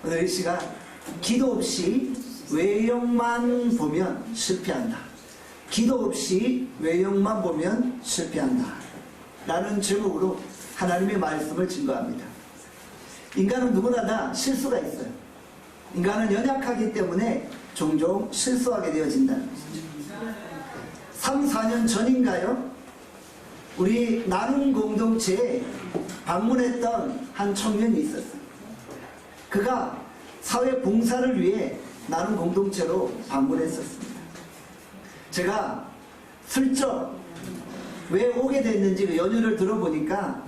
오늘 이 시간 기도 없이 외형만 보면 실패한다. 기도 없이 외형만 보면 실패한다 라는 제목으로 하나님의 말씀을 증거합니다. 인간은 누구나 다 실수가 있어요. 인간은 연약하기 때문에 종종 실수하게 되어진다는 것이죠. 3, 4년 전인가요? 우리 나눔 공동체에 방문했던 한 청년이 있었어요. 그가 사회 봉사를 위해 나눔 공동체로 방문했었습니다. 제가 슬쩍 왜 오게 됐는지 그 연유를 들어보니까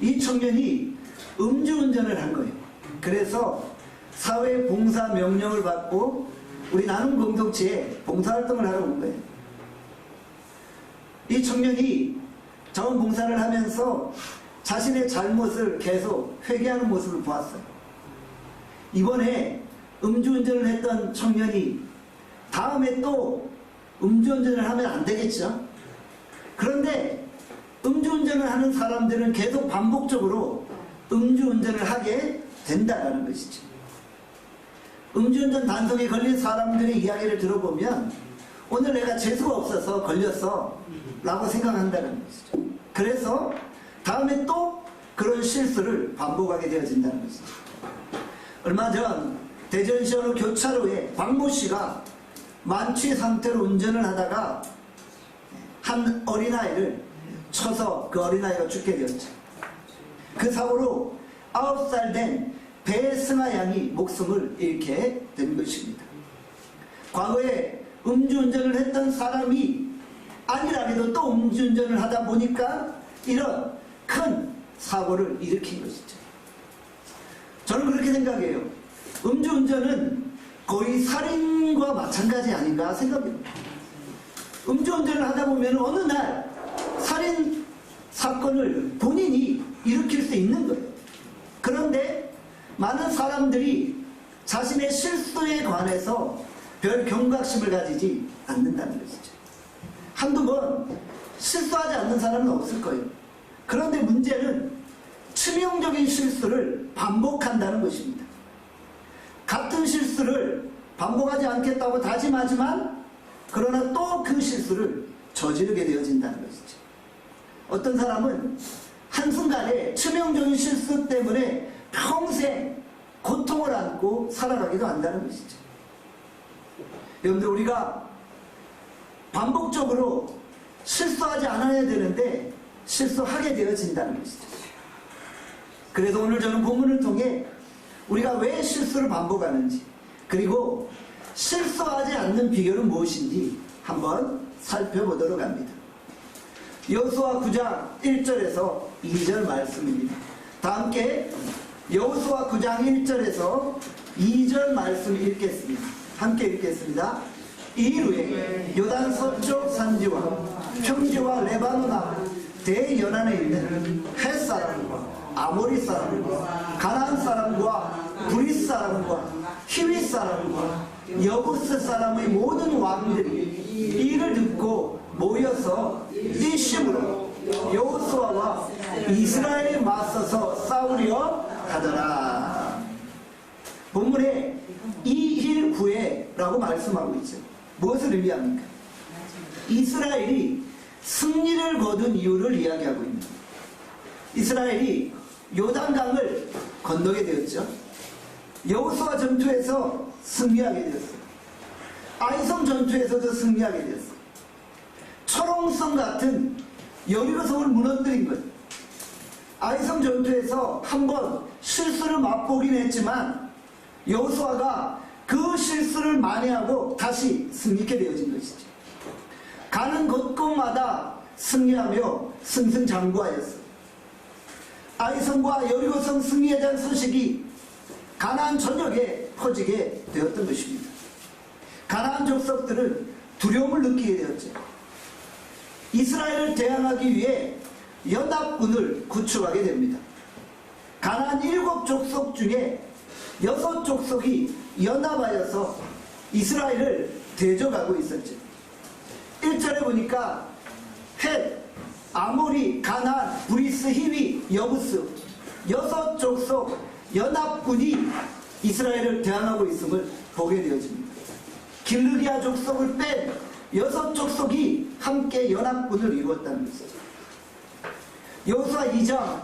이 청년이 음주운전을 한 거예요. 그래서 사회 봉사 명령을 받고 우리 나눔 공동체에 봉사활동을 하러 온 거예요. 이 청년이 자원봉사를 하면서 자신의 잘못을 계속 회개하는 모습을 보았어요. 이번에 음주운전을 했던 청년이 다음에 또 음주운전을 하면 안 되겠죠. 그런데 음주운전을 하는 사람들은 계속 반복적으로 음주운전을 하게 된다는 것이죠. 음주운전 단속에 걸린 사람들의 이야기를 들어보면 오늘 내가 재수가 없어서 걸렸어 라고 생각한다는 것이죠. 그래서 다음에 또 그런 실수를 반복하게 되어진다는 것이죠. 얼마 전 대전시 어느 교차로에 박모 씨가 만취 상태로 운전을 하다가 한 어린아이를 쳐서 그 어린아이가 죽게 되었죠. 그 사고로 9살 된 배승아 양이 목숨을 잃게 된 것입니다. 과거에 음주운전을 했던 사람이 아니라도 또 음주운전을 하다 보니까 이런 큰 사고를 일으킨 것이죠. 저는 그렇게 생각해요. 음주운전은 거의 살인과 마찬가지 아닌가 생각합니다. 음주운전을 하다 보면 어느 날 살인 사건을 본인이 일으킬 수 있는 거예요. 그런데 많은 사람들이 자신의 실수에 관해서 별 경각심을 가지지 않는다는 것이죠. 한두 번 실수하지 않는 사람은 없을 거예요. 그런데 문제는 치명적인 실수를 반복한다는 것입니다. 같은 실수를 반복하지 않겠다고 다짐하지만 그러나 또 그 실수를 저지르게 되어진다는 것이죠. 어떤 사람은 한순간에 치명적인 실수 때문에 평생 고통을 안고 살아가기도 한다는 것이죠. 여러분들, 우리가 반복적으로 실수하지 않아야 되는데 실수하게 되어진다는 것이죠. 그래서 오늘 저는 본문을 통해 우리가 왜 실수를 반복하는지, 그리고 실수하지 않는 비결은 무엇인지 한번 살펴보도록 합니다. 여호수아 9장 1절에서 2절 말씀입니다. 다 함께 여호수아 9장 1절에서 2절 말씀 읽겠습니다. 함께 읽겠습니다. 이후에 요단 서쪽 산지와 평지와 레바논 앞 대연안에 있는 헷 사람과 아모리 사람과 가나안 사람과 브릿 사람과 히윗 사람과 여부스 사람의 모든 왕들이 이를 듣고 모여서 일심으로 여호수아와 이스라엘에 맞서서 싸우려 하더라. 본문에 이힐구에라고 말씀하고 있죠. 무엇을 의미합니까? 이스라엘이 승리를 거둔 이유를 이야기하고 있습니다. 이스라엘이 요단강을 건너게 되었죠. 여호수아 전투에서 승리하게 되었어요. 아이성 전투에서도 승리하게 되었어요. 철옹성 같은 여리고성을 무너뜨린 거예요. 아이성 전투에서 한번 실수를 맛보긴 했지만 여호수아가 그 실수를 만회하고 다시 승리케 되어진 것이죠. 가는 곳곳마다 승리하며 승승장구하였어요. 아이성과 여리고성 승리에 대한 소식이 가나안 전역에 퍼지게 되었던 것입니다. 가나안 족속들은 두려움을 느끼게 되었죠. 이스라엘을 대항하기 위해 연합군을 구축하게 됩니다. 가나안 7족속 중에 6족속이 연합하여서 이스라엘을 대적하고 있었죠. 1절에 보니까 헷, 아모리, 가나안, 브리스, 히위, 여부스 6족속 연합군이 이스라엘을 대항하고 있음을 보게 되어집니다. 길르기아 족속을 뺀 6족속이 함께 연합군을 이루었다는 것이죠. 여호수아 2장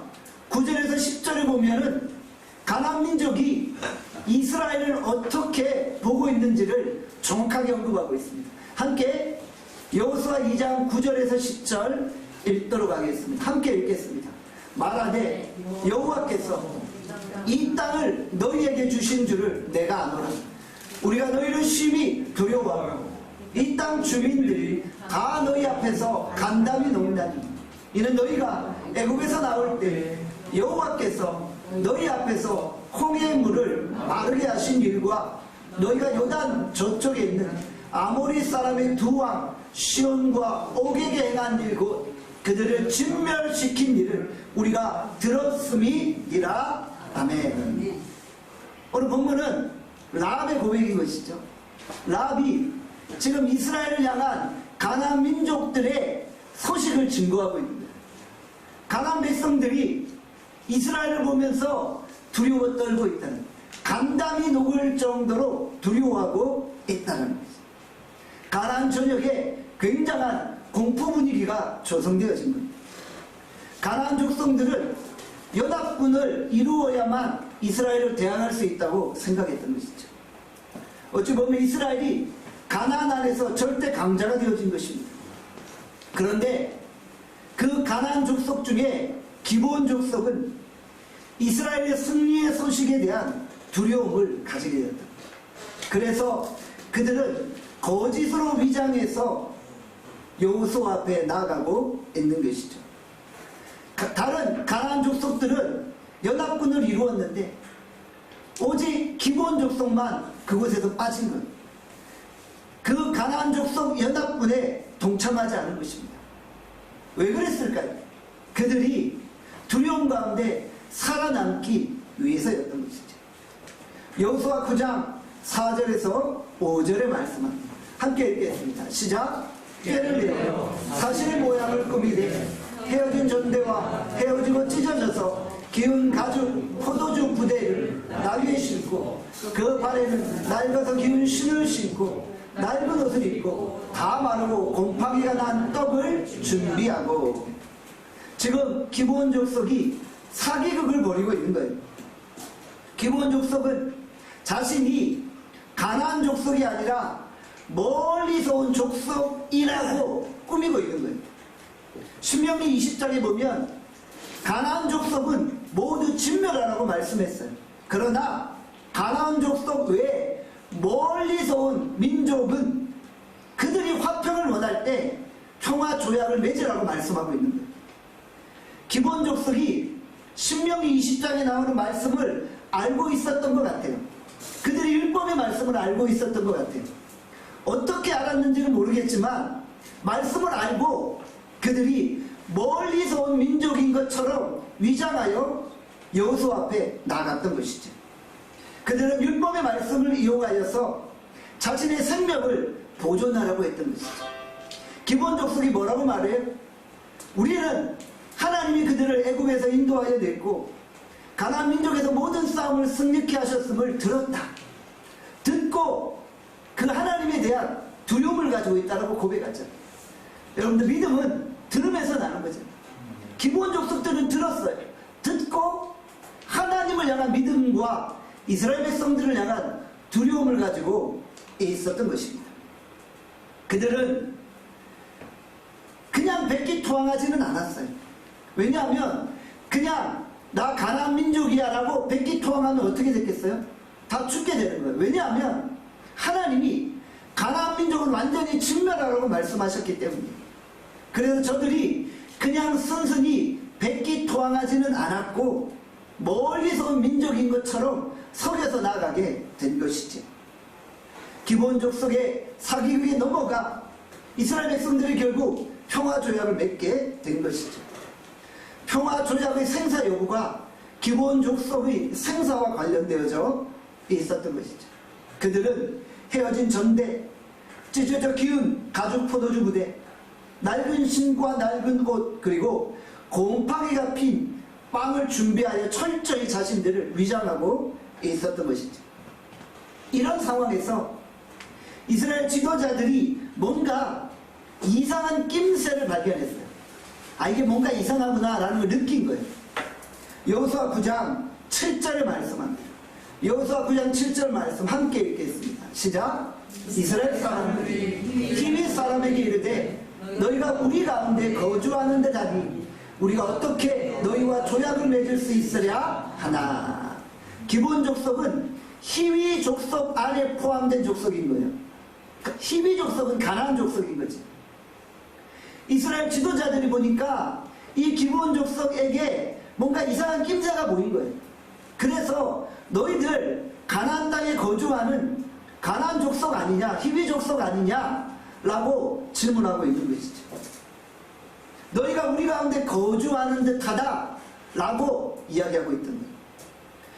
9절에서 10절에 보면은 가나안 민족이 이스라엘을 어떻게 보고 있는지를 정확하게 언급하고 있습니다. 함께 여호수아 2장 9절에서 10절 읽도록 하겠습니다. 함께 읽겠습니다. 말하되 여호와께서 이 땅을 너희에게 주신 줄을 내가 아노라. 우리가 너희를 심히 두려워하고 이 땅 주민들이 다 너희 앞에서 간담이 녹나니 이는 너희가 애굽에서 나올 때 여호와께서 너희 앞에서 홍해의 물을 마르게 하신 일과 너희가 요단 저쪽에 있는 아모리 사람의 두 왕 시온과 옥에게 행한 일곧 그들을 진멸시킨 일을 우리가 들었음이니라. 아멘. 오늘 본문은 라합의 고백인 것이죠. 라합이 지금 이스라엘을 향한 가나안 민족들의 소식을 증거하고 있는 거예요. 가나안 백성들이 이스라엘을 보면서 두려워 떨고 있다는, 간담이 녹을 정도로 두려워하고 있다는 거죠. 가나안 전역에 굉장한 공포 분위기가 조성되어진 겁니다. 가나안 족속들은 연합군을 이루어야만 이스라엘을 대항할 수 있다고 생각했던 것이죠. 어찌 보면 이스라엘이 가나안 안에서 절대 강자가 되어진 것입니다. 그런데 그 가나안 족속 중에 기브온 족속은 이스라엘의 승리의 소식에 대한 두려움을 가지게 되었다. 그래서 그들은 거짓으로 위장해서 여호수아 앞에 나아가고 있는 것이죠. 다른 가나안 족속들은 연합군을 이루었는데 오직 기브온 족속만 그곳에서 빠진 것. 그 가나안 족속 연합군에 동참하지 않은 것입니다. 왜 그랬을까요? 그들이 두려움 가운데 살아남기 위해서였던 것이죠. 여호수아 9장 4절에서 5절의 말씀합니다. 함께 읽겠습니다. 시작. 꾀를 내어 사실의 모양을 꾸미되 헤어진 전대와 헤어지고 찢어져서 기운 가죽 포도주 부대를 나귀에 싣고 그 발에는 낡아서 기운 신을 신고 낡은 옷을 입고 다 마르고 곰팡이가 난 떡을 준비하고. 지금 기브온 족속이 사기극을 벌이고 있는 거예요. 기브온 족속은 자신이 가나안 족속이 아니라 멀리서 온 족속이라고 꾸미고 있는 거예요. 신명기 20장에 보면 가나안 족속은 모두 진멸하라고 말씀했어요. 그러나 가나안 족속 외에 멀리서 온 민족은 그들이 화평을 원할 때 평화 조약을 맺으라고 말씀하고 있는 거예요. 기브온 족속이 신명기 20장에 나오는 말씀을 알고 있었던 것 같아요. 그들이 율법의 말씀을 알고 있었던 것 같아요. 어떻게 알았는지는 모르겠지만 말씀을 알고 그들이 멀리서 온 민족인 것처럼 위장하여 여호수아 앞에 나갔던 것이죠. 그들은 율법의 말씀을 이용하여서 자신의 생명을 보존하려고 했던 것이죠. 기브온 족속이 뭐라고 말해요? 우리는 하나님이 그들을 애굽에서 인도하여 냈고 가나안 민족에서 모든 싸움을 승리케 하셨음을 들었다. 듣고 그 하나님에 대한 두려움을 가지고 있다고 고백하죠. 여러분들 믿음은 들으면서 나는 거죠. 기브온 족속들은 들었어요. 듣고 하나님을 향한 믿음과 이스라엘 백성들을 향한 두려움을 가지고 있었던 것입니다. 그들은 그냥 백기투항하지는 않았어요. 왜냐하면 그냥 나 가나안 민족이야 라고 백기투항하면 어떻게 됐겠어요? 다 죽게 되는 거예요. 왜냐하면 하나님이 가나안 민족은 완전히 진멸하라고 말씀하셨기 때문이에요. 그래서 저들이 그냥 순순히 백기투항하지는 않았고 멀리서 온 민족인 것처럼 속여서 나가게 된 것이죠. 기브온 족속의 사기극에 넘어가 이스라엘 백성들이 결국 평화조약을 맺게 된 것이죠. 평화조약의 생사 여부가 기브온 족속의 생사와 관련되어져 있었던 것이죠. 그들은 헤어진 전대, 찢어져 기운 가죽 포도주 부대, 낡은 신과 낡은 옷, 그리고 곰팡이가 핀 빵을 준비하여 철저히 자신들을 위장하고 있었던 것이죠. 이런 상황에서 이스라엘 지도자들이 뭔가 이상한 낌새를 발견했어요. 아, 이게 뭔가 이상하구나 라는 걸 느낀 거예요. 여호수아 9장 7절의 말씀합니다. 여호수아 9장 7절 말씀 함께 읽겠습니다. 시작. 이스라엘 사람들이 히윗 사람에게 이르되 너희가 우리 가운데 거주하는 듯 하니 우리가 어떻게 너희와 조약을 맺을 수 있으랴 하나. 기본 족속은 히위 족속 안에 포함된 족속인 거예요. 히위 족속은 가나안 족속인 거지. 이스라엘 지도자들이 보니까 이 기본 족속에게 뭔가 이상한 낌새가 보인 거예요. 그래서 너희들 가나안 땅에 거주하는 가나안 족속 아니냐, 히위 족속 아니냐라고 질문하고 있는 것이죠. 너희가 우리 가운데 거주하는 듯하다 라고 이야기하고 있던 거예요.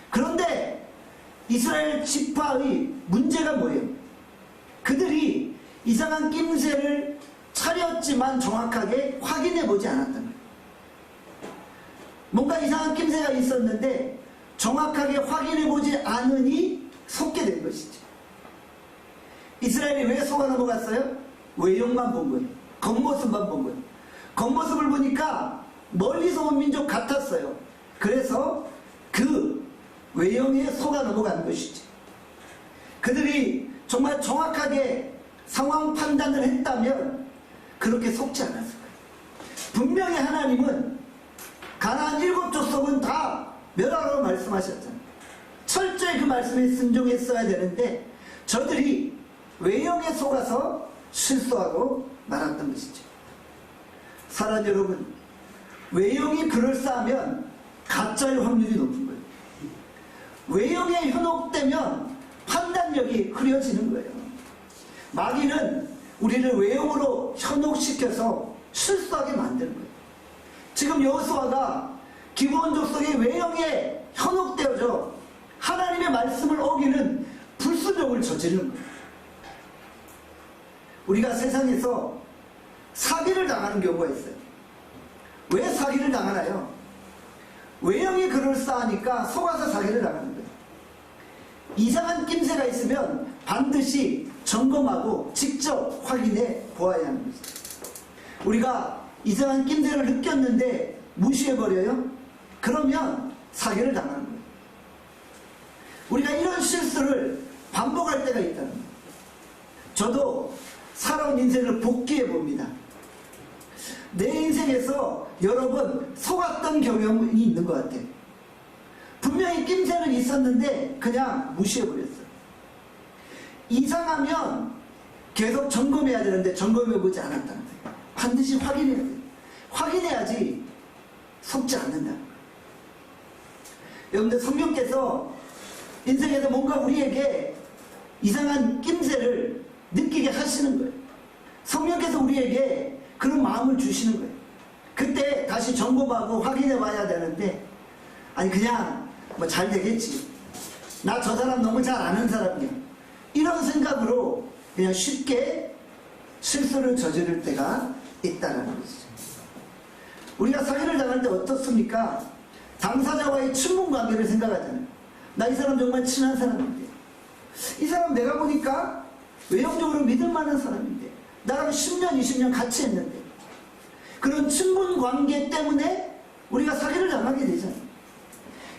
그런데 이스라엘 지파의 문제가 뭐예요? 그들이 이상한 낌새를 차렸지만 정확하게 확인해 보지 않았던 거예요. 뭔가 이상한 낌새가 있었는데 정확하게 확인해 보지 않으니 속게 된 것이죠. 이스라엘이 왜 속아 넘어갔어요? 외형만 본 거예요. 겉모습만 본 거예요. 겉모습을 보니까 멀리서 온 민족 같았어요. 그래서 그 외형에 속아 넘어간 것이지. 그들이 정말 정확하게 상황 판단을 했다면 그렇게 속지 않았을 거예요. 분명히 하나님은 가나안 7족속은 다 멸하라고 말씀하셨잖아요. 철저히 그 말씀에 순종했어야 되는데 저들이 외형에 속아서 실수하고 말았던 것이죠. 사랑 여러분, 외형이 그럴싸하면 가짜일 확률이 높은 거예요. 외형에 현혹되면 판단력이 흐려지는 거예요. 마귀는 우리를 외형으로 현혹시켜서 실수하게 만드는 거예요. 지금 여호수아가 기브온 족속의 외형에 현혹되어져 하나님의 말씀을 어기는 불순종을 저지르는 거예요. 우리가 세상에서 사기를 당하는 경우가 있어요. 왜 사기를 당하나요? 외형이 그럴싸하니까 속아서 사기를 당하는 거예요. 이상한 낌새가 있으면 반드시 점검하고 직접 확인해 보아야 하는 거죠. 우리가 이상한 낌새를 느꼈는데 무시해버려요? 그러면 사기를 당하는 거예요. 우리가 이런 실수를 반복할 때가 있다는 거예요. 저도 살아온 인생을 복귀해 봅니다. 내 인생에서 여러 번 속았던 경험이 있는 것 같아요. 분명히 낌새는 있었는데 그냥 무시해버렸어요. 이상하면 계속 점검해야 되는데 점검해보지 않았다는 거예요. 반드시 확인해야 돼요. 확인해야지 속지 않는다. 여러분들 성령께서 인생에서 뭔가 우리에게 이상한 낌새를 느끼게 하시는 거예요. 성령께서 우리에게 그런 마음을 주시는 거예요. 그때 다시 점검하고 확인해 봐야 되는데 아니 그냥 뭐 잘 되겠지. 나 저 사람 너무 잘 아는 사람이야. 이런 생각으로 그냥 쉽게 실수를 저지를 때가 있다는 것이죠. 우리가 사기를 당할 때 어떻습니까? 당사자와의 친분 관계를 생각하잖아요. 나 이 사람 정말 친한 사람인데, 이 사람 내가 보니까 외형적으로 믿을 만한 사람인데, 나랑 10년, 20년 같이 했는데, 그런 친분 관계 때문에 우리가 사기를 당하게 되잖아요.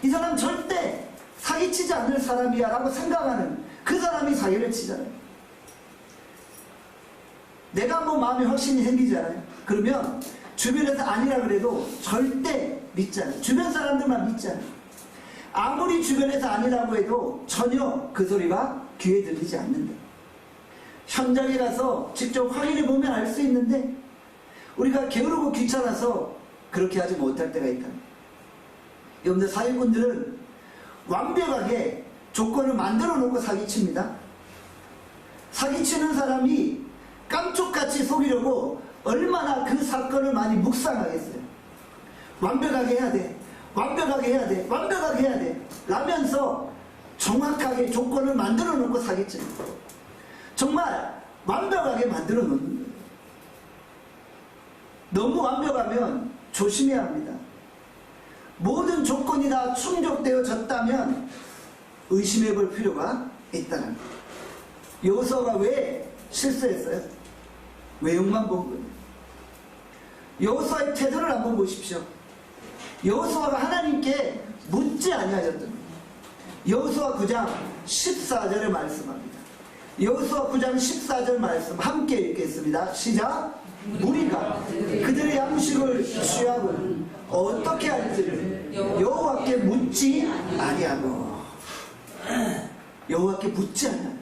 이 사람 절대 사기치지 않을 사람이야 라고 생각하는 그 사람이 사기를 치잖아요. 내가 뭐 마음에 확신이 생기잖아요. 그러면 주변에서 아니라 그래도 절대 믿잖아요. 주변 사람들만 믿잖아요. 아무리 주변에서 아니라고 해도 전혀 그 소리가 귀에 들리지 않는다. 현장에 가서 직접 확인해 보면 알 수 있는데 우리가 게으르고 귀찮아서 그렇게 하지 못할 때가 있다. 여러분들 사기꾼들은 완벽하게 조건을 만들어 놓고 사기칩니다. 사기치는 사람이 깜짝같이 속이려고 얼마나 그 사건을 많이 묵상하겠어요. 완벽하게 해야 돼. 완벽하게 해야 돼. 완벽하게 해야 돼. 라면서 정확하게 조건을 만들어 놓고 사기칩니다. 정말 완벽하게 만들어 놓는 거예요. 너무 완벽하면 조심해야 합니다. 모든 조건이 다 충족되어졌다면 의심해 볼 필요가 있다는 거예요. 여호수아가 왜 실수했어요? 외형만 본 거예요. 여호수아의 태도를 한번 보십시오. 여호수아가 하나님께 묻지 아니하였던 거예요. 여호수아 9장 14절에 말씀합니다. 여호수아 9장 14절 말씀 함께 읽겠습니다. 시작. 무리가 그들의 양식을 취하고 어떻게 할지를 여호와께 묻지 아니하고, 여호와께 묻지 아니하고,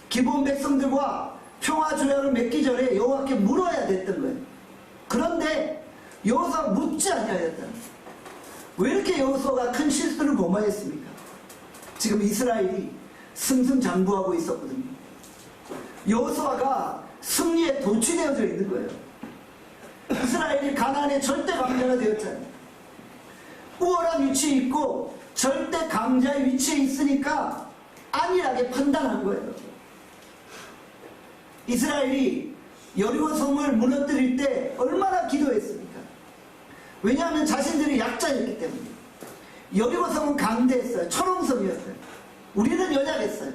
기본 백성들과 평화 조약을 맺기 전에 여호와께 물어야 됐던 거예요. 그런데 여호수아가 묻지 아니하였다. 왜 이렇게 여호수아가 큰 실수를 범하였습니까? 지금 이스라엘이 승승장구하고 있었거든요. 여호수아가 승리에 도취되어져 있는 거예요. 이스라엘이 가나안의 절대 강자가 되었잖아요. 우월한 위치에 있고 절대 강자의 위치에 있으니까 안일하게 판단한 거예요. 이스라엘이 여리고 성을 무너뜨릴 때 얼마나 기도했습니까? 왜냐하면 자신들이 약자였기 때문에. 여리고 성은 강대했어요. 철옹성이었어요. 우리는 연약했어요.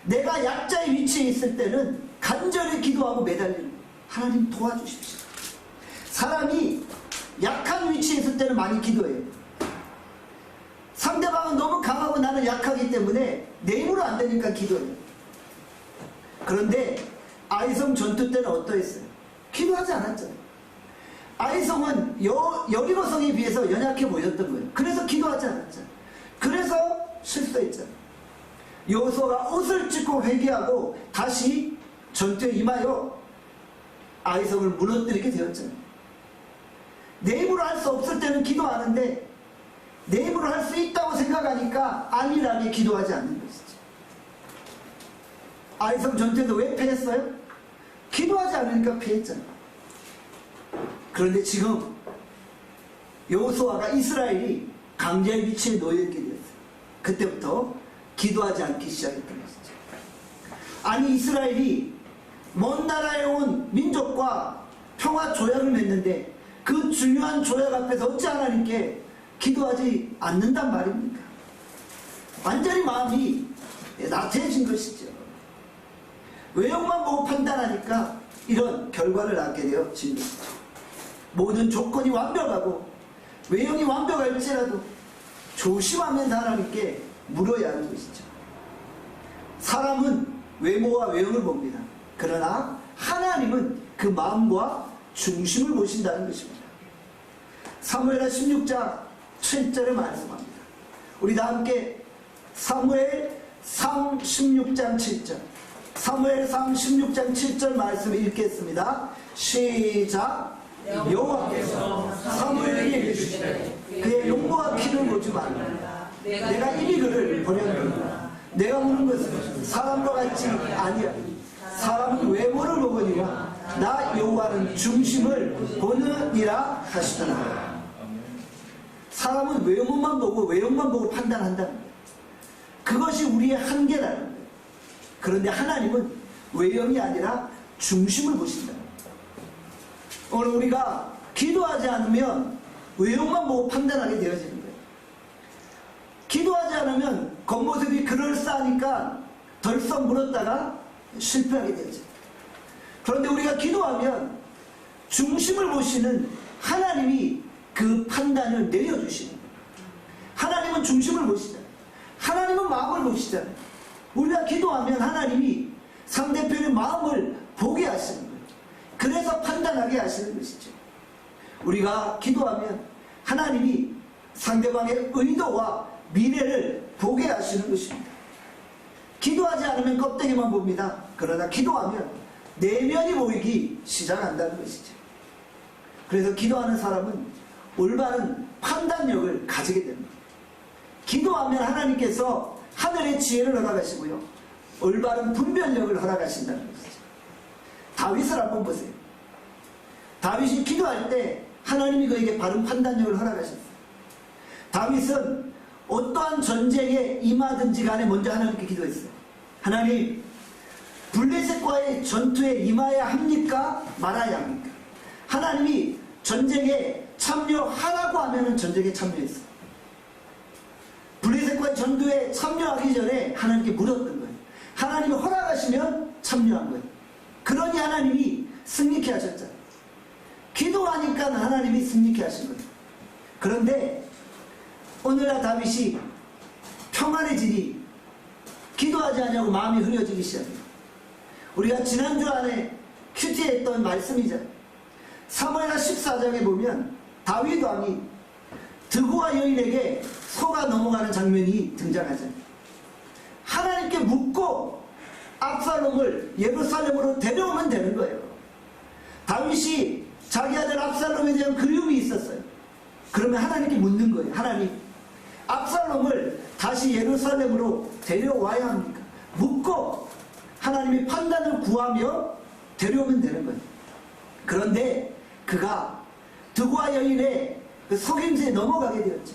내가 약자의 위치에 있을 때는 간절히 기도하고 매달리는 거예요. 하나님 도와주십시오. 사람이 약한 위치에 있을 때는 많이 기도해요. 상대방은 너무 강하고 나는 약하기 때문에 내 힘으로 안 되니까 기도해요. 그런데 아이성 전투 때는 어떠했어요? 기도하지 않았잖아요. 아이성은 여리고성에 비해서 연약해 보였던 거예요. 그래서 기도하지 않았잖아요. 그래서 실수했잖아요. 여호수아가 옷을 찢고 회개하고 다시 전투에 임하여 아이성을 무너뜨리게 되었잖아요. 내 힘으로 할 수 없을 때는 기도하는데 내 힘으로 할 수 있다고 생각하니까 안일하게 기도하지 않는 것이죠. 아이성 전투에도 왜 패했어요? 기도하지 않으니까 패했잖아요. 그런데 지금 여호수아가 이스라엘이 강자의 위치에 놓여있게 되었어요. 그때부터 기도하지 않기 시작했던 것이죠. 아니, 이스라엘이 먼 나라에 온 민족과 평화 조약을 맺는데 그 중요한 조약 앞에서 어찌 하나님께 기도하지 않는단 말입니까? 완전히 마음이 나태해진 것이죠. 외형만 보고 판단하니까 이런 결과를 낳게 되어진 것이죠. 모든 조건이 완벽하고 외형이 완벽할지라도 조심하면서 하나님께 물어야 하는 것이죠. 사람은 외모와 외형을 봅니다. 그러나 하나님은 그 마음과 중심을 보신다는 것입니다. 사무엘하 16장 7절에 말씀합니다. 우리 다 함께 사무엘 16장 7절, 사무엘 16장 7절 말씀 읽겠습니다. 시작. 여호와께서 사무엘에게 이르시되 그의 용모와 키를 보지 말라. 내가 이미 그를 버렸노라. 내가 보는 것은 사람과 같지 아니하니 사람은 외모를 보거니와 나 여호와는 중심을 보느니라 하시더라. 사람은 외모만 보고 외형만 보고 판단한다는 거예요. 그것이 우리의 한계라는 거예요. 그런데 하나님은 외형이 아니라 중심을 보신다는 거예요. 오늘 우리가 기도하지 않으면 외형만 보고 판단하게 되어지는 거예요. 기도하지 않으면 겉모습이 그럴싸하니까 덜썩 물었다가 실패하게 되죠. 그런데 우리가 기도하면 중심을 보시는 하나님이 그 판단을 내려주시는 거예요. 하나님은 중심을 보시잖아요. 하나님은 마음을 보시잖아요. 우리가 기도하면 하나님이 상대편의 마음을 보게 하시는 거예요. 그래서 판단하게 하시는 것이죠. 우리가 기도하면 하나님이 상대방의 의도와 미래를 보게 하시는 것입니다. 기도하지 않으면 껍데기만 봅니다. 그러나 기도하면 내면이 보이기 시작한다는 것이죠. 그래서 기도하는 사람은 올바른 판단력을 가지게 됩니다. 기도하면 하나님께서 하늘의 지혜를 허락하시고요, 올바른 분별력을 허락하신다는 것이죠. 다윗을 한번 보세요. 다윗이 기도할 때 하나님이 그에게 바른 판단력을 허락하셨어요. 다윗은 어떠한 전쟁에 임하든지 간에 먼저 하나님께 기도했어요. 하나님, 블레셋과의 전투에 임해야 합니까? 말아야 합니까? 하나님이 전쟁에 참여하라고 하면은 전쟁에 참여했어요. 블레셋 블레셋과의 전투에 참여하기 전에 하나님께 물었던 거예요. 하나님이 허락하시면 참여한 거예요. 그러니 하나님이 승리케 하셨잖아요. 기도하니까 하나님이 승리케 하신 거예요. 그런데 오늘날 다윗이 평안해지니 기도하지 않냐고 마음이 흐려지기 시작해요. 우리가 지난주 안에 큐티했던 말씀이잖아요. 사무엘하 14장에 보면 다윗 왕이 드고와 여인에게 소가 넘어가는 장면이 등장하잖아요. 하나님께 묻고 압살롬을 예루살렘으로 데려오면 되는 거예요. 다윗이 자기 아들 압살롬에 대한 그리움이 있었어요. 그러면 하나님께 묻는 거예요. 하나님, 압살롬을 다시 예루살렘으로 데려와야 합니까? 묻고 하나님이 판단을 구하며 데려오면 되는 거예요. 그런데 그가 드고와 여인의 그 속임수에 넘어가게 되었죠.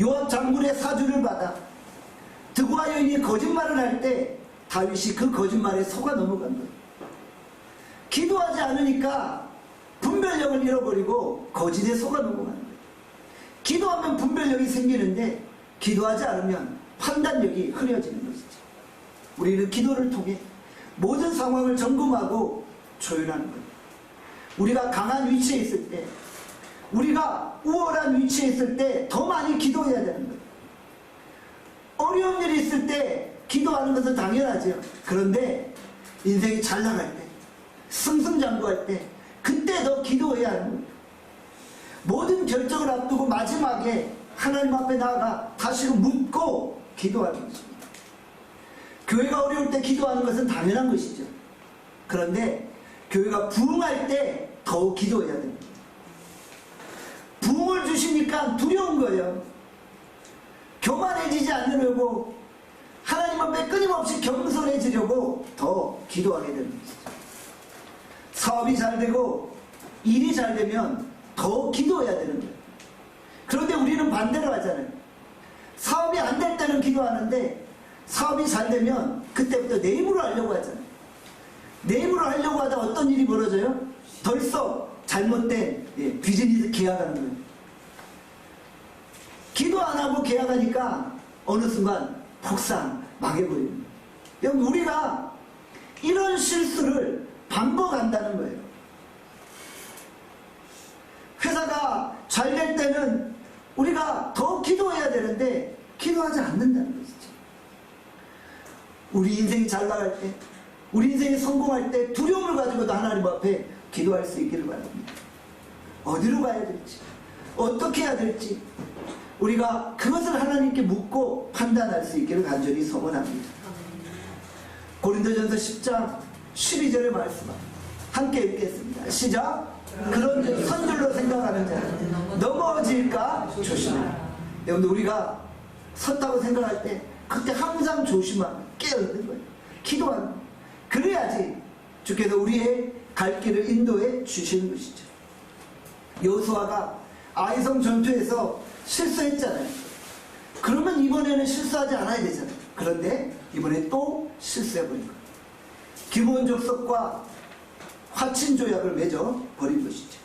요압 장군의 사주를 받아 드고와 여인이 거짓말을 할 때 다윗이 그 거짓말에 속아 넘어간 거예요. 기도하지 않으니까 분별력을 잃어버리고 거짓에 속아 넘어가는 거예요. 기도하면 분별력이 생기는데 기도하지 않으면 판단력이 흐려지는 것이죠. 우리는 기도를 통해 모든 상황을 점검하고 조율하는 거예요. 우리가 강한 위치에 있을 때, 우리가 우월한 위치에 있을 때 더 많이 기도해야 되는 거예요. 어려운 일이 있을 때 기도하는 것은 당연하죠. 그런데 인생이 잘 나갈 때, 승승장구할 때, 그때 더 기도해야 하는 거예요. 모든 결정을 앞두고 마지막에 하나님 앞에 나아가 다시금 묻고 기도하는 것입니다. 교회가 어려울 때 기도하는 것은 당연한 것이죠. 그런데 교회가 부흥할 때 더욱 기도해야 됩니다. 부흥을 주시니까 두려운 거예요. 교만해지지 않으려고, 하나님 앞에 끊임없이 겸손해지려고 더 기도하게 되는 것이죠. 사업이 잘 되고 일이 잘 되면 더 기도해야 되는 거예요. 그런데 우리는 반대로 하잖아요. 사업이 안 될 때는 기도하는데 사업이 잘 되면 그때부터 내 힘으로 하려고 하잖아요. 내 힘으로 하려고 하다 어떤 일이 벌어져요? 벌써 잘못된 비즈니스 계약하는 거예요. 기도 안 하고 계약하니까 어느 순간 폭삭 망해버리는 거예요. 여러분, 우리가 이런 실수를 반복한다는 거예요. 회사가 잘 될 때는 우리가 더 기도해야 되는데 기도하지 않는다는 것이죠. 우리 인생이 잘 나갈 때, 우리 인생이 성공할 때 두려움을 가지고도 하나님 앞에 기도할 수 있기를 바랍니다. 어디로 가야 될지, 어떻게 해야 될지 우리가 그것을 하나님께 묻고 판단할 수 있기를 간절히 소원합니다. 고린도전서 10장 12절의 말씀 함께 읽겠습니다. 시작. 그런즉 선줄로 생각하는 자는 넘어질까 조심하라. 여러분들, 우리가 섰다고 생각할 때 그때 항상 조심하고 깨어있는 거예요. 기도하는 거예요. 그래야지 주께서 우리의 갈 길을 인도해 주시는 것이죠. 여호수아가 아이성 전투에서 실수했잖아요. 그러면 이번에는 실수하지 않아야 되잖아요. 그런데 이번에 또 실수해버린 거예요. 기브온 족속과 화친 조약을 맺어 버린 것이죠.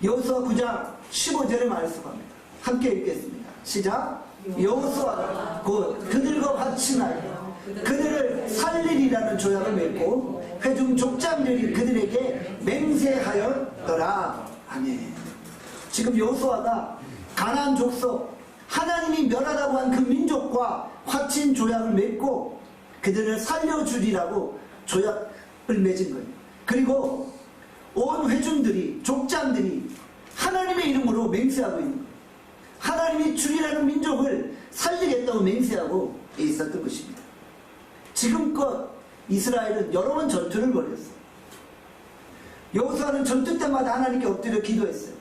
여호수아 9장 15절의 말씀합니다. 함께 읽겠습니다. 시작. 여호수아가 곧 그들과 화친하여 그들을 살리리라는 조약을 맺고 회중 족장들이 그들에게 맹세하였더라. 아멘. 지금 여호수아가 가나안 족속, 하나님이 멸하라고 한 그 민족과 화친 조약을 맺고 그들을 살려주리라고 조약을 맺은 거예요. 그리고 온 회중들이, 족장들이 하나님의 이름으로 맹세하고 있는 거예요. 하나님이 주리라는 민족을 살리겠다고 맹세하고 있었던 것입니다. 지금껏 이스라엘은 여러 번 전투를 벌였어요. 여호수아는 전투 때마다 하나님께 엎드려 기도했어요.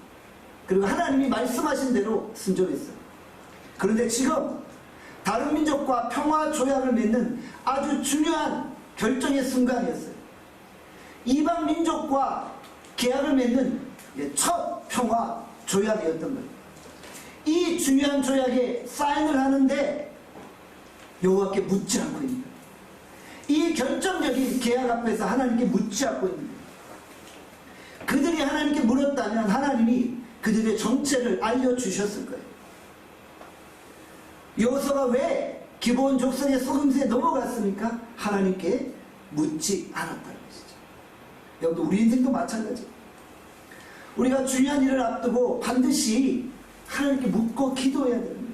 그리고 하나님이 말씀하신 대로 순종했어요. 그런데 지금 다른 민족과 평화 조약을 맺는 아주 중요한 결정의 순간이었어요. 이방 민족과 계약을 맺는 첫 평화 조약이었던 거예요. 이 중요한 조약에 사인을 하는데 여호와께 묻지 않고 있는 거예요. 이 결정적인 계약 앞에서 하나님께 묻지 않고 있는 거예요. 그들이 하나님께 물었다면 하나님이 그들의 정체를 알려주셨을 거예요. 여호수아가 왜 기브온 족속의 속임수에 넘어갔습니까? 하나님께 묻지 않았다는 것이죠. 여러분, 우리 인생도 마찬가지예요. 우리가 중요한 일을 앞두고 반드시 하나님께 묻고 기도해야 됩니다.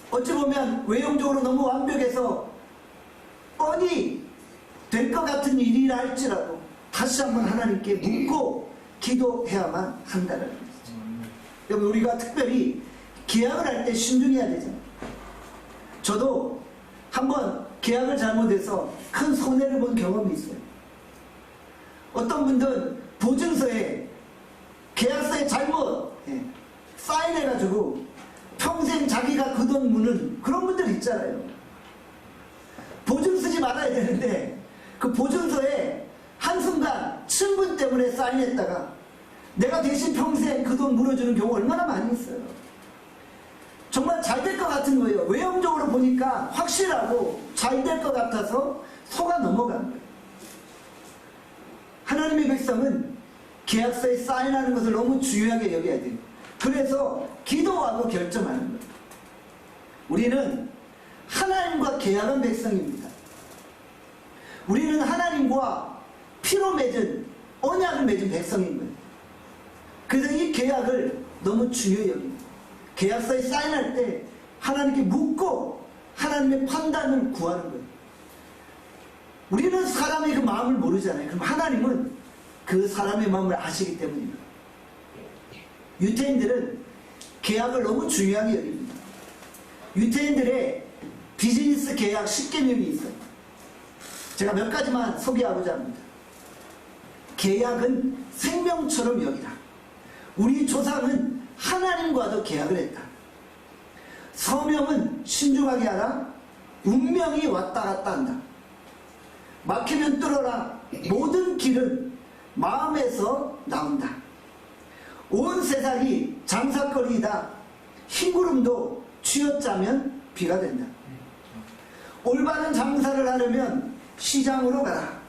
어찌 보면 외형적으로 너무 완벽해서 뻔히 될 것 같은 일이라 할지라도 다시 한번 하나님께 묻고 기도해야만 한다는 것이죠. 여러분, 우리가 특별히 계약을 할 때 신중해야 되잖아요. 저도 한번 계약을 잘못해서 큰 손해를 본 경험이 있어요. 어떤 분들은 보증서에, 계약서에 잘못 사인해가지고 평생 자기가 그 돈 무는 그런 분들 있잖아요. 보증 쓰지 말아야 되는데 그 보증서에 한순간 친분 때문에 사인했다가 내가 대신 평생 그 돈 물어주는 경우 얼마나 많이 있어요. 정말 잘 될 것 같은 거예요. 외형적으로 보니까 확실하고 잘 될 것 같아서 속아 넘어가는 거예요. 하나님의 백성은 계약서에 사인하는 것을 너무 중요하게 여겨야 돼요. 그래서 기도하고 결정하는 거예요. 우리는 하나님과 계약한 백성입니다. 우리는 하나님과 피로 맺은, 언약을 맺은 백성인 거예요. 그래서 이 계약을 너무 중요히 여깁니다. 계약서에 사인할 때 하나님께 묻고 하나님의 판단을 구하는 거예요. 우리는 사람의 그 마음을 모르잖아요. 그럼 하나님은 그 사람의 마음을 아시기 때문입니다. 유태인들은 계약을 너무 중요하게 여깁니다. 유태인들의 비즈니스 계약 10계명이 있어요. 제가 몇 가지만 소개하고자 합니다. 계약은 생명처럼 여기라. 우리 조상은 하나님과도 계약을 했다. 서명은 신중하게 하라. 운명이 왔다 갔다 한다. 막히면 뚫어라. 모든 길은 마음에서 나온다. 온 세상이 장사거리이다. 흰구름도 쥐어짜면 비가 된다. 올바른 장사를 하려면 시장으로 가라.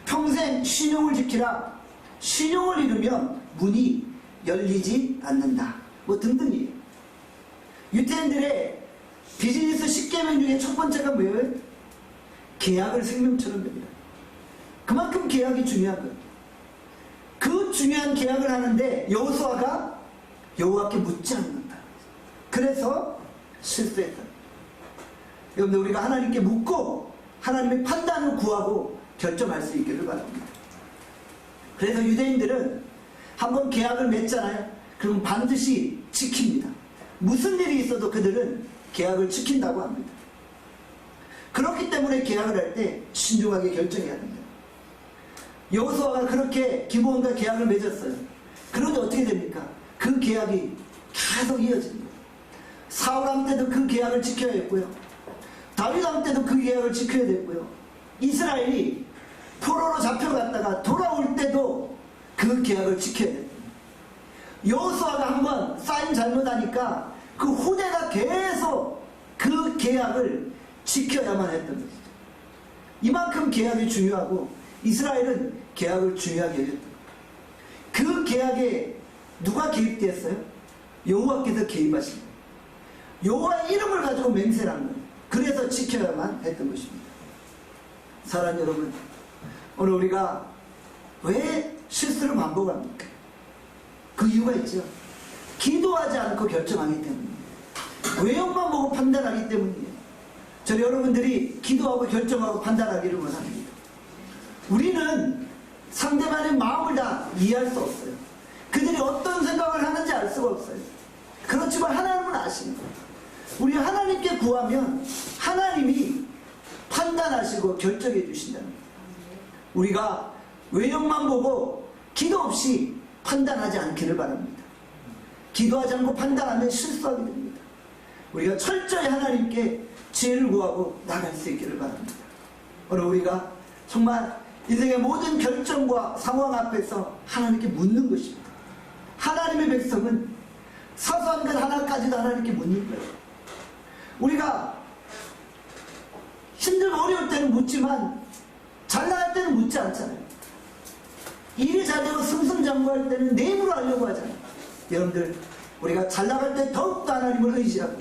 평생 신용을 지키라. 신용을 잃으면 문이 열리지 않는다. 뭐 등등이에요. 유태인들의 비즈니스 10계명 중에 첫 번째가 뭐예요? 계약을 생명처럼 여기라. 그만큼 계약이 중요한 거예요. 그 중요한 계약을 하는데 여호수아가 여호와께 묻지 않는다. 그래서 실수했다. 여러분들, 우리가 하나님께 묻고 하나님의 판단을 구하고 결정할 수 있기를 바랍니다. 그래서 유대인들은 한번 계약을 맺잖아요. 그럼 반드시 지킵니다. 무슨 일이 있어도 그들은 계약을 지킨다고 합니다. 그렇기 때문에 계약을 할 때 신중하게 결정해야 합니다. 여호수아가 그렇게 기브온과 계약을 맺었어요. 그런데 어떻게 됩니까? 그 계약이 계속 이어집니다. 사울왕 때도 그 계약을 지켜야 했고요. 다윗왕 때도 그 계약을 지켜야 됐고요. 이스라엘이 포로로 잡혀갔다가 돌아올 때도 그 계약을 지켜야 됐습니다. 여호수아가 한번 사인 잘못하니까 그 후대가 계속 그 계약을 지켜야만 했던 것이죠. 이만큼 계약이 중요하고 이스라엘은 계약을 중요하게 여겼던 거예요. 그 계약에 누가 개입되었어요? 여호와께서 개입하신 거예요. 여호와의 이름을 가지고 맹세한 거예요. 그래서 지켜야만 했던 것입니다. 사랑하는 여러분, 오늘 우리가 왜 실수를 반복합니까? 그 이유가 있죠. 기도하지 않고 결정하기 때문입니다. 외형만 보고 판단하기 때문이에요. 저는 여러분들이 기도하고 결정하고 판단하기를 원합니다. 우리는 상대방의 마음을 다 이해할 수 없어요. 그들이 어떤 생각을 하는지 알 수가 없어요. 그렇지만 하나님은 아십니다. 우리 하나님께 구하면 하나님이 판단하시고 결정해 주신답니다. 우리가 외형만 보고 기도 없이 판단하지 않기를 바랍니다. 기도하지 않고 판단하면 실수하게 됩니다. 우리가 철저히 하나님께 지혜를 구하고 나갈 수 있기를 바랍니다. 오늘 우리가 정말 인생의 모든 결정과 상황 앞에서 하나님께 묻는 것입니다. 하나님의 백성은 사소한 것 하나까지도 하나님께 묻는 거예요. 우리가 힘들고 어려울 때는 묻지만 잘 나갈 때는 묻지 않잖아요. 일이 잘 되고 승승장구할 때는 내 힘으로 하려고 하잖아요. 여러분들, 우리가 잘 나갈 때 더욱더 하나님을 의지하고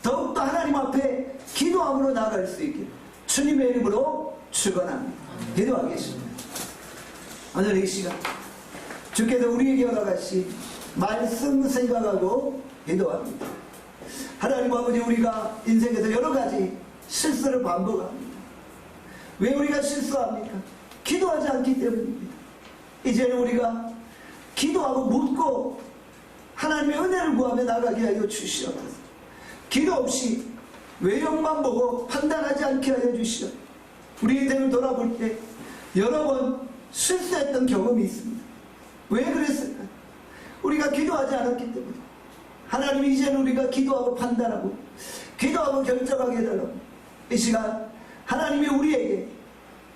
더욱더 하나님 앞에 기도함으로 나아갈 수 있기를 주님의 이름으로 축원합니다. 기도하겠습니다. 오늘 이 시간 주께서 우리에게 허락하신 말씀 생각하고 기도합니다. 하나님 아버지, 우리가 인생에서 여러 가지 실수를 반복합니다. 왜 우리가 실수합니까? 기도하지 않기 때문입니다. 이제는 우리가 기도하고 묻고 하나님의 은혜를 구하며 나가게 하여 주시옵소서. 기도 없이 외형만 보고 판단하지 않게 하여 주시옵소서. 우리 인생을 돌아볼 때 여러 번 실수했던 경험이 있습니다. 왜 그랬을까요? 우리가 기도하지 않았기 때문에. 하나님이 이제는 우리가 기도하고 판단하고 기도하고 결정하게 해달라고 이 시간 하나님이 우리에게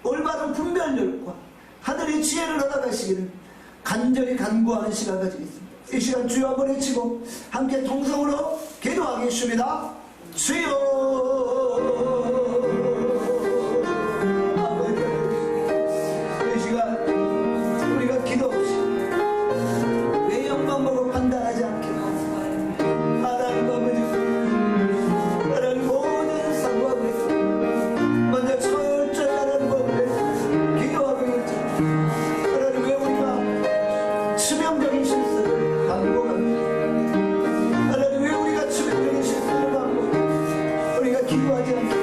올바른 분별력과 하늘의 지혜를 허락하시기를 간절히 간구하는 시간 가지겠습니다. 이 시간 주여 한번 외치고 함께 통성으로 기도하겠습니다. 주여. 이 시간 우리가 기도 없이 외형만 보고 판단하지 않게 하나님 아버지, 하나님 모든 상황을 먼저 철저히 하나님 법에 기도하고 있죠. 하나님 왜 우리가 치명적인 실수를 반복합니까? 하나님 왜 우리가 치명적인 실수를 반복합니까? 우리가 기도하지 않고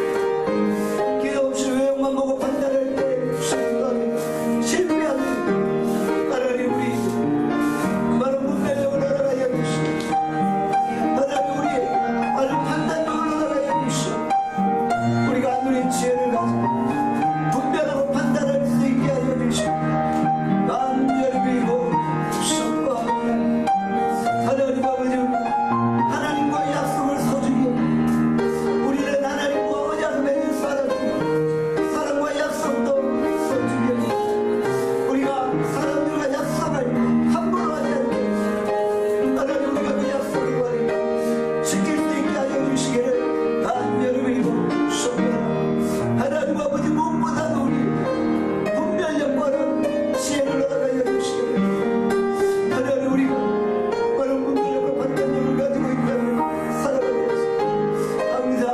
기도 없이 외형만 보고 판단할 때 실패합니다. 하나님 우리 많은 분별력을 허락하여 주시옵소서. 하나님 우리의 많은 판단력을 허락하여 주시옵소서. 우리가 하늘의 지혜를 가지고 분별하고 판단할 수 있게 하여 주시옵소서. 만절히 빌고 축복합니다. 하나님 아버지, 하나님과 약속을 서주기에 우리는 하나님과 언약을 맺는 사람과 약속도 서주기에 우리가 사람들과 약속을 함부로 하지 않게 하나님 우리가 그 약속을 말해 지킬 수 있게 하여 주시기를 간절히 빌고 축복합니다. 하나님 아버지, 무엇보다도 우리 분별력과 지혜를 허락하여 주시기를 하나님 우리가 바로 분별력과 판단력을 가지고 있다면 살아가게 하시고 항상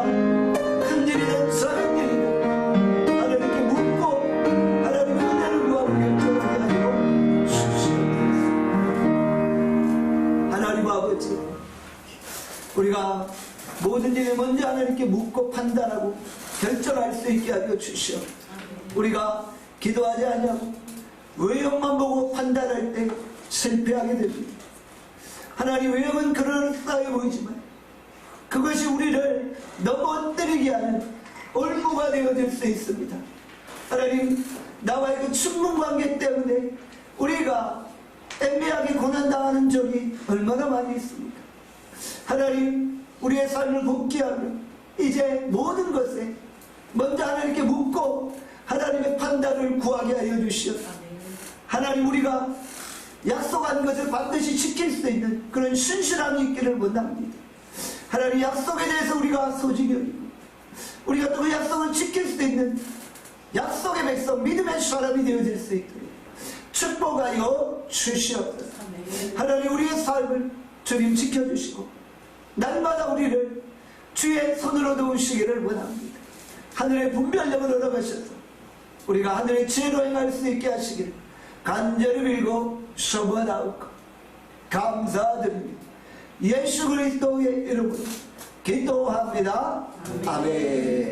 큰 일이든 작은 일이든 하나님께 묻고 하나님의 은혜를 구하고 결정하게 하시고 주시옵소서. 하나님 아버지, 우리가 모든 일에 먼저 하나님께 묻고 판단하고 결정할 수 있게 하여 주시오. 우리가 기도하지 않냐고 외형만 보고 판단할 때 실패하게 됩니다. 하나님 외형은 그럴싸해 보이지만 그것이 우리를 넘어뜨리게 하는 올무가 되어질 수 있습니다. 하나님, 나와의 그 친분 관계 때문에 우리가 애매하게 고난당하는 적이 얼마나 많이 있습니까? 하나님, 우리의 삶을 복귀하며 이제 모든 것에 먼저 하나님께 묻고 하나님의 판단을 구하게 하여 주시옵소서. 하나님, 우리가 약속한 것을 반드시 지킬 수 있는 그런 신실함이 있기를 원합니다. 하나님, 약속에 대해서 우리가 소중히 여기고 우리가 또 그 약속을 지킬 수 있는 약속의 백성, 믿음의 사람이 되어질 수 있도록 축복하여 주시옵소서. 하나님, 우리의 삶을 주님 지켜주시고 날마다 우리를 주의 손으로 도우시기를 원합니다. 하늘의 분별력을 얻어가셔서 우리가 하늘의 지혜로 행할 수 있게 하시기를 간절히 빌고 소원하옵고 감사드립니다. 예수 그리스도의 이름으로 기도합니다. 아멘.